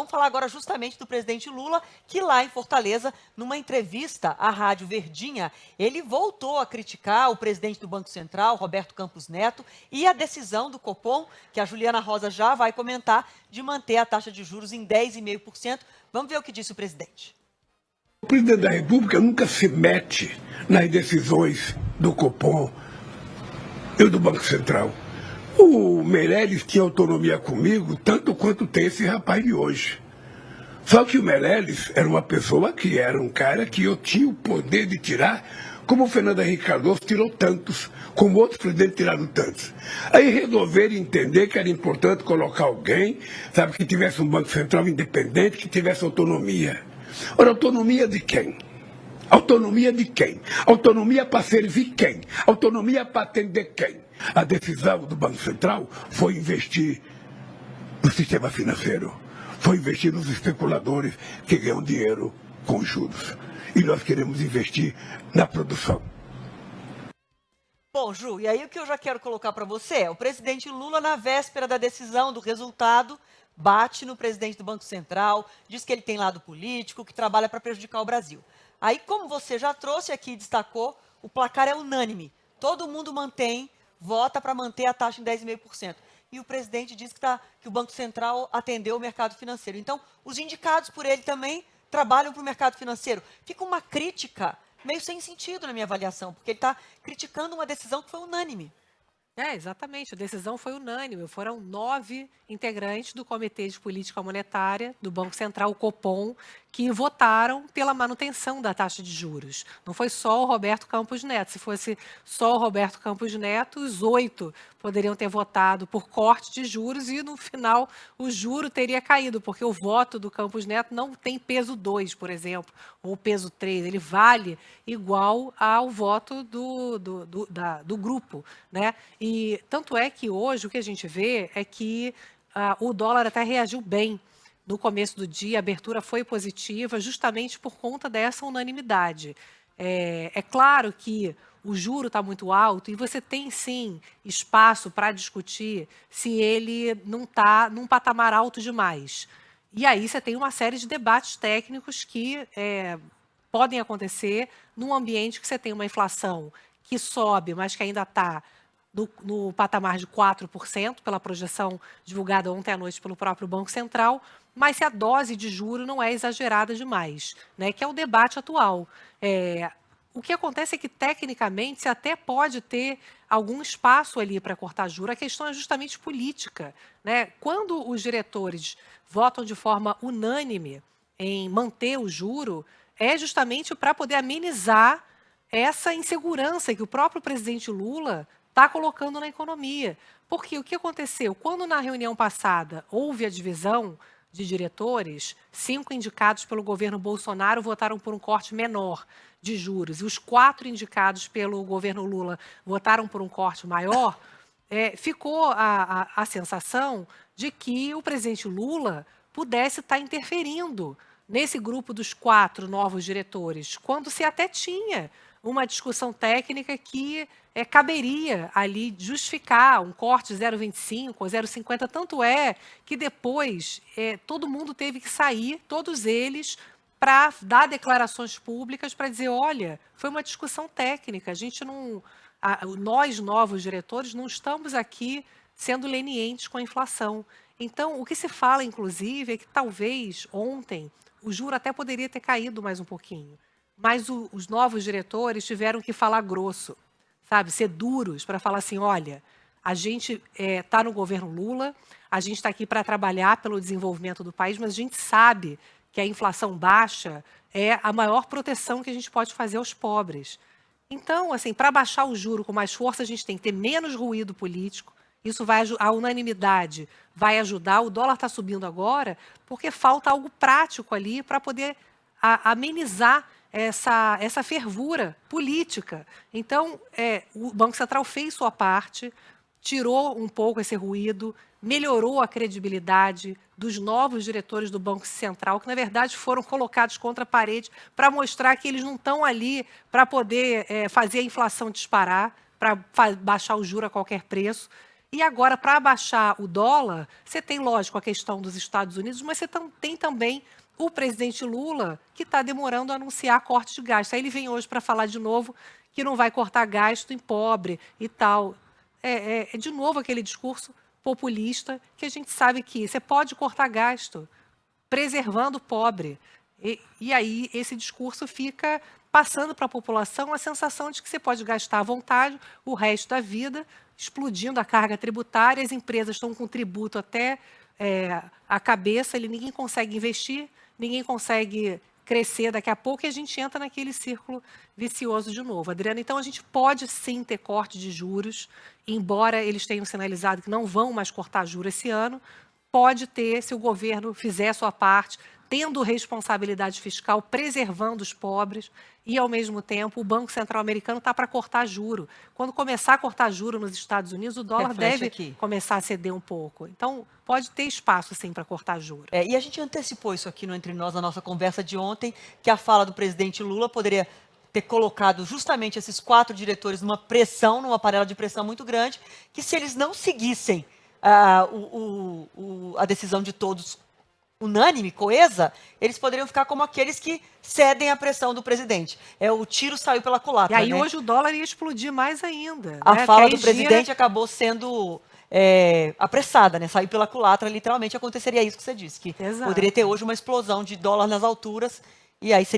Vamos falar agora justamente do presidente Lula, que lá em Fortaleza, numa entrevista à Rádio Verdinha, ele voltou a criticar o presidente do Banco Central, Roberto Campos Neto, e a decisão do Copom, que a Juliana Rosa já vai comentar, de manter a taxa de juros em 10,5%. Vamos ver o que disse o presidente. O presidente da República nunca se mete nas decisões do Copom e do Banco Central. O Meirelles tinha autonomia comigo, tanto quanto tem esse rapaz de hoje. Só que o Meirelles era uma pessoa que era um cara que eu tinha o poder de tirar, como o Fernando Henrique Cardoso tirou tantos, como outros presidentes tiraram tantos. Aí resolveram entender que era importante colocar alguém, sabe, que tivesse um Banco Central independente, que tivesse autonomia. Ora, autonomia de quem? Autonomia de quem? Autonomia para servir quem? Autonomia para atender quem? A decisão do Banco Central foi investir no sistema financeiro, foi investir nos especuladores que ganham dinheiro com juros. E nós queremos investir na produção. Bom, Ju, e aí o que eu já quero colocar para você é o presidente Lula, na véspera da decisão, do resultado, bate no presidente do Banco Central, diz que ele tem lado político, que trabalha para prejudicar o Brasil. Aí, como você já trouxe aqui e destacou, o placar é unânime. Todo mundo vota para manter a taxa em 10,5%. E o presidente diz que o Banco Central atendeu o mercado financeiro. Então, os indicados por ele também trabalham para o mercado financeiro. Fica uma crítica meio sem sentido na minha avaliação, porque ele está criticando uma decisão que foi unânime. Exatamente. A decisão foi unânime. Foram 9 integrantes do Comitê de Política Monetária do Banco Central, o Copom, que votaram pela manutenção da taxa de juros. Não foi só o Roberto Campos Neto. Se fosse só o Roberto Campos Neto, os 8 poderiam ter votado por corte de juros e, no final, o juro teria caído, porque o voto do Campos Neto não tem peso 2, por exemplo, ou peso 3. Ele vale igual ao voto do grupo, né? E tanto é que hoje o que a gente vê é que o dólar até reagiu bem. No começo do dia, a abertura foi positiva justamente por conta dessa unanimidade. É claro que o juro está muito alto e você tem, sim, espaço para discutir se ele não está num patamar alto demais. E aí você tem uma série de debates técnicos que podem acontecer num ambiente que você tem uma inflação que sobe, mas que ainda está no patamar de 4%, pela projeção divulgada ontem à noite pelo próprio Banco Central, mas se a dose de juro não é exagerada demais, né, que é o debate atual. O que acontece é que, tecnicamente, você até pode ter algum espaço ali para cortar juros. A questão é justamente política, né? Quando os diretores votam de forma unânime em manter o juro, é justamente para poder amenizar essa insegurança que o próprio presidente Lula está colocando na economia. Porque o que aconteceu? Quando na reunião passada houve a divisão de diretores, 5 indicados pelo governo Bolsonaro votaram por um corte menor de juros, e os 4 indicados pelo governo Lula votaram por um corte maior, ficou a sensação de que o presidente Lula pudesse estar interferindo nesse grupo dos 4 novos diretores, quando se até tinha uma discussão técnica que caberia ali justificar um corte de 0,25 ou 0,50, tanto é que depois todo mundo teve que sair, todos eles, para dar declarações públicas para dizer, olha, foi uma discussão técnica, a gente não, nós novos diretores não estamos aqui sendo lenientes com a inflação. Então, o que se fala, inclusive, é que talvez ontem o juro até poderia ter caído mais um pouquinho, mas os novos diretores tiveram que falar grosso, sabe, ser duros para falar assim, olha, a gente está no governo Lula, a gente está aqui para trabalhar pelo desenvolvimento do país, mas a gente sabe que a inflação baixa é a maior proteção que a gente pode fazer aos pobres. Então, assim, para baixar o juro com mais força, a gente tem que ter menos ruído político, isso vai a unanimidade vai ajudar, o dólar está subindo agora porque falta algo prático ali para poder amenizar essa fervura política. Então, o Banco Central fez sua parte, tirou um pouco esse ruído, melhorou a credibilidade dos novos diretores do Banco Central, que, na verdade, foram colocados contra a parede para mostrar que eles não estão ali para poder fazer a inflação disparar, para baixar o juro a qualquer preço. E agora, para abaixar o dólar, você tem, lógico, a questão dos Estados Unidos, mas você tem também o presidente Lula, que está demorando a anunciar corte de gastos. Aí ele vem hoje para falar de novo que não vai cortar gasto em pobre e tal. É de novo aquele discurso populista que a gente sabe que você pode cortar gasto preservando o pobre. E aí esse discurso fica passando para a população a sensação de que você pode gastar à vontade o resto da vida, explodindo a carga tributária, as empresas estão com tributo até a cabeça, ninguém consegue investir, ninguém consegue crescer daqui a pouco e a gente entra naquele círculo vicioso de novo. Adriana, então a gente pode sim ter corte de juros, embora eles tenham sinalizado que não vão mais cortar juros esse ano, pode ter, se o governo fizer a sua parte, tendo responsabilidade fiscal, preservando os pobres e, ao mesmo tempo, o Banco Central americano está para cortar juro. Quando começar a cortar juro nos Estados Unidos, o dólar deve começar a ceder um pouco. Então, pode ter espaço, sim, para cortar juro. E a gente antecipou isso aqui no Entre Nós, na nossa conversa de ontem, que a fala do presidente Lula poderia ter colocado justamente esses 4 diretores numa pressão, numa panela de pressão muito grande, que se eles não seguissem a decisão de todos unânime, coesa, eles poderiam ficar como aqueles que cedem à pressão do presidente. O tiro saiu pela culatra. E aí hoje o dólar ia explodir mais ainda. A fala do presidente acabou sendo apressada, né? Saiu pela culatra, literalmente aconteceria isso que você disse, que poderia ter hoje uma explosão de dólar nas alturas, e aí seria